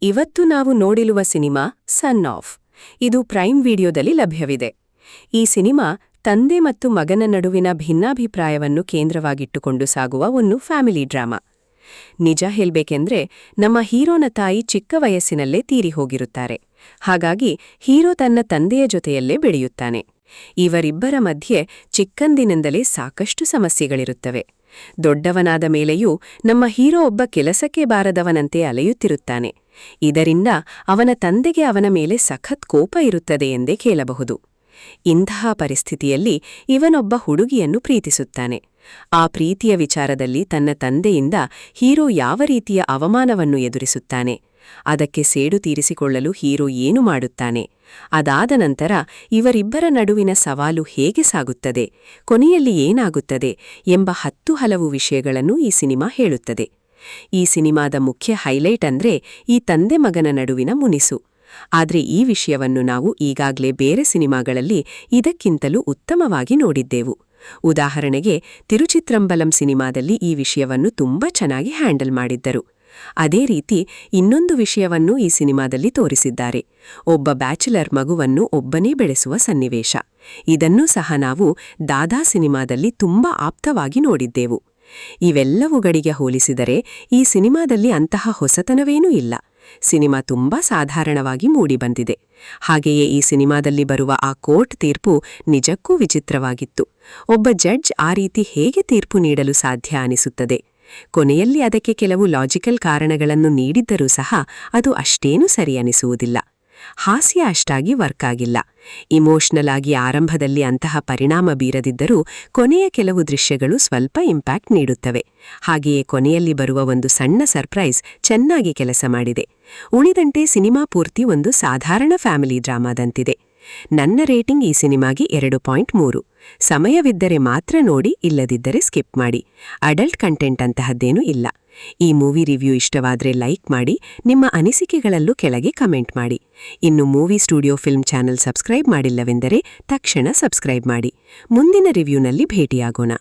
ಇವತ್ತು ನಾವು ನೋಡಿರುವ ಸಿನಿಮಾ ಸನ್ ಆಫ್. ಇದು ಪ್ರೈಮ್ ವಿಡಿಯೋದಲ್ಲಿ ಲಭ್ಯವಿದೆ. ಈ ಸಿನಿಮಾ ತಂದೆ ಮತ್ತು ಮಗನ ನಡುವಿನ ಭಿನ್ನಾಭಿಪ್ರಾಯವನ್ನು ಕೇಂದ್ರವಾಗಿಟ್ಟುಕೊಂಡು ಸಾಗುವ ಒಂದು ಫ್ಯಾಮಿಲಿ ಡ್ರಾಮಾ. ನಿಜ ಹೇಳ್ಬೇಕೆಂದ್ರೆ ನಮ್ಮ ಹೀರೋನ ತಾಯಿ ಚಿಕ್ಕ ವಯಸ್ಸಿನಲ್ಲೇ ತೀರಿ ಹೋಗಿರುತ್ತಾರೆ. ಹಾಗಾಗಿ ಹೀರೋ ತನ್ನ ತಂದೆಯ ಜೊತೆಯಲ್ಲೇ ಬೆಳೆಯುತ್ತಾನೆ. ಇವರಿಬ್ಬರ ಮಧ್ಯೆ ಚಿಕ್ಕಂದಿನಿಂದಲೇ ಸಾಕಷ್ಟು ಸಮಸ್ಯೆಗಳಿರುತ್ತವೆ. ದೊಡ್ಡವನಾದ ಮೇಲೆಯೂ ನಮ್ಮ ಹೀರೋ ಒಬ್ಬ ಕೆಲಸಕ್ಕೆ ಬಾರದವನಂತೆ ಅಲೆಯುತ್ತಿರುತ್ತಾನೆ. ಇದರಿಂದ ಅವನ ತಂದೆಗೆ ಅವನ ಮೇಲೆ ಸಖತ್ ಕೋಪ ಇರುತ್ತದೆ ಎಂದೇ ಕೇಳಬಹುದು. ಇಂತಹ ಪರಿಸ್ಥಿತಿಯಲ್ಲಿ ಇವನೊಬ್ಬ ಹುಡುಗಿಯನ್ನು ಪ್ರೀತಿಸುತ್ತಾನೆ. ಆ ಪ್ರೀತಿಯ ವಿಚಾರದಲ್ಲಿ ತನ್ನ ತಂದೆಯಿಂದ ಹೀರೋ ಯಾವ ರೀತಿಯ ಅವಮಾನವನ್ನು ಎದುರಿಸುತ್ತಾನೆ, ಅದಕ್ಕೆ ಸೇಡು ತೀರಿಸಿಕೊಳ್ಳಲು ಹೀರೋ ಏನು ಮಾಡುತ್ತಾನೆ, ಅದಾದ ನಂತರ ಇವರಿಬ್ಬರ ನಡುವಿನ ಸವಾಲು ಹೇಗೆ ಸಾಗುತ್ತದೆ, ಕೊನೆಯಲ್ಲಿ ಏನಾಗುತ್ತದೆ ಎಂಬ 10 ಹಲವು ವಿಷಯಗಳನ್ನು ಈ ಸಿನಿಮಾ ಹೇಳುತ್ತದೆ. ಈ ಸಿನಿಮಾದ ಮುಖ್ಯ ಹೈಲೈಟ್ ಅಂದ್ರೆ ಈ ತಂದೆ ಮಗನ ನಡುವಿನ ಮುನಿಸು. ಆದ್ರೆ ಈ ವಿಷಯವನ್ನು ನಾವು ಈಗಾಗಲೇ ಬೇರೆ ಸಿನಿಮಾಗಳಲ್ಲಿ ಇದಕ್ಕಿಂತಲೂ ಉತ್ತಮವಾಗಿ ನೋಡಿದ್ದೆವು. ಉದಾಹರಣೆಗೆ ತಿರುಚಿತ್ರಂಬಲಂ ಸಿನಿಮಾದಲ್ಲಿ ಈ ವಿಷಯವನ್ನು ತುಂಬಾ ಚೆನ್ನಾಗಿ ಹ್ಯಾಂಡಲ್ ಮಾಡಿದ್ದರು. ಅದೇ ರೀತಿ ಇನ್ನೊಂದು ವಿಷಯವನ್ನು ಈ ಸಿನಿಮಾದಲ್ಲಿ ತೋರಿಸಿದ್ದಾರೆ. ಒಬ್ಬ ಬ್ಯಾಚುಲರ್ ಮಗುವನ್ನು ಒಬ್ಬನೇ ಬೆಳೆಸುವ ಸನ್ನಿವೇಶ. ಇದನ್ನೂ ಸಹ ನಾವು ದಾದಾ ಸಿನಿಮಾದಲ್ಲಿ ತುಂಬಾ ಆಪ್ತವಾಗಿ ನೋಡಿದ್ದೆವು. ಇವೆಲ್ಲವುಗಳಿಗೆ ಹೋಲಿಸಿದರೆ ಈ ಸಿನಿಮಾದಲ್ಲಿ ಅಂತಹ ಹೊಸತನವೇನೂ ಇಲ್ಲ. ಸಿನಿಮಾ ತುಂಬಾ ಸಾಧಾರಣವಾಗಿ ಮೂಡಿಬಂದಿದೆ. ಹಾಗೆಯೇ ಈ ಸಿನಿಮಾದಲ್ಲಿ ಬರುವ ಆ ಕೋರ್ಟ್ ತೀರ್ಪು ನಿಜಕ್ಕೂ ವಿಚಿತ್ರವಾಗಿತ್ತು. ಒಬ್ಬ ಜಡ್ಜ್ ಆ ರೀತಿ ಹೇಗೆ ತೀರ್ಪು ನೀಡಲು ಸಾಧ್ಯ ಅನಿಸುತ್ತದೆ? ಕೊನೆಯಲ್ಲಿ ಅದಕ್ಕೆ ಕೆಲವು ಲಾಜಿಕಲ್ ಕಾರಣಗಳನ್ನು ನೀಡಿದ್ದರೂ ಸಹ ಅದು ಅಷ್ಟೇನೂ ಸರಿ ಅನಿಸುವುದಿಲ್ಲ. ಹಾಸ್ಯ ಅಷ್ಟಾಗಿ ವರ್ಕ್ ಆಗಿಲ್ಲ. ಇಮೋಷನಲ್ ಆಗಿ ಆರಂಭದಲ್ಲಿ ಅಂತಹ ಪರಿಣಾಮ ಬೀರದಿದ್ದರೂ ಕೊನೆಯ ಕೆಲವು ದೃಶ್ಯಗಳು ಸ್ವಲ್ಪ ಇಂಪ್ಯಾಕ್ಟ್ ನೀಡುತ್ತವೆ. ಹಾಗೆಯೇ ಕೊನೆಯಲ್ಲಿ ಬರುವ ಒಂದು ಸಣ್ಣ ಸರ್ಪ್ರೈಸ್ ಚೆನ್ನಾಗಿ ಕೆಲಸ ಮಾಡಿದೆ. ಉಳಿದಂತೆ ಸಿನಿಮಾ ಪೂರ್ತಿ ಒಂದು ಸಾಧಾರಣ ಫ್ಯಾಮಿಲಿ ಡ್ರಾಮಾದಂತಿದೆ. ನನ್ನ ರೇಟಿಂಗ್ ಈ ಸಿನಿಮಾಗೆ 2.3. ಸಮಯವಿದ್ದರೆ ಮಾತ್ರ ನೋಡಿ, ಇಲ್ಲದಿದ್ದರೆ ಸ್ಕಿಪ್ ಮಾಡಿ. ಅಡಲ್ಟ್ ಕಂಟೆಂಟ್ ಅಂತಹದ್ದೇನೂ ಇಲ್ಲ. ಈ ಮೂವಿ ರಿವ್ಯೂ ಇಷ್ಟವಾದ್ರೆ ಲೈಕ್ ಮಾಡಿ, ನಿಮ್ಮ ಅನಿಸಿಕೆಗಳಲ್ಲೂ ಕೆಳಗೆ ಕಮೆಂಟ್ ಮಾಡಿ. ಇನ್ನು movie studio film channel subscribe ಮಾಡಿಲ್ಲವೆಂದರೆ ತಕ್ಷಣ ಸಬ್ಸ್ಕ್ರೈಬ್ ಮಾಡಿ. ಮುಂದಿನ ರಿವ್ಯೂನಲ್ಲಿ ಭೇಟಿಯಾಗೋಣ.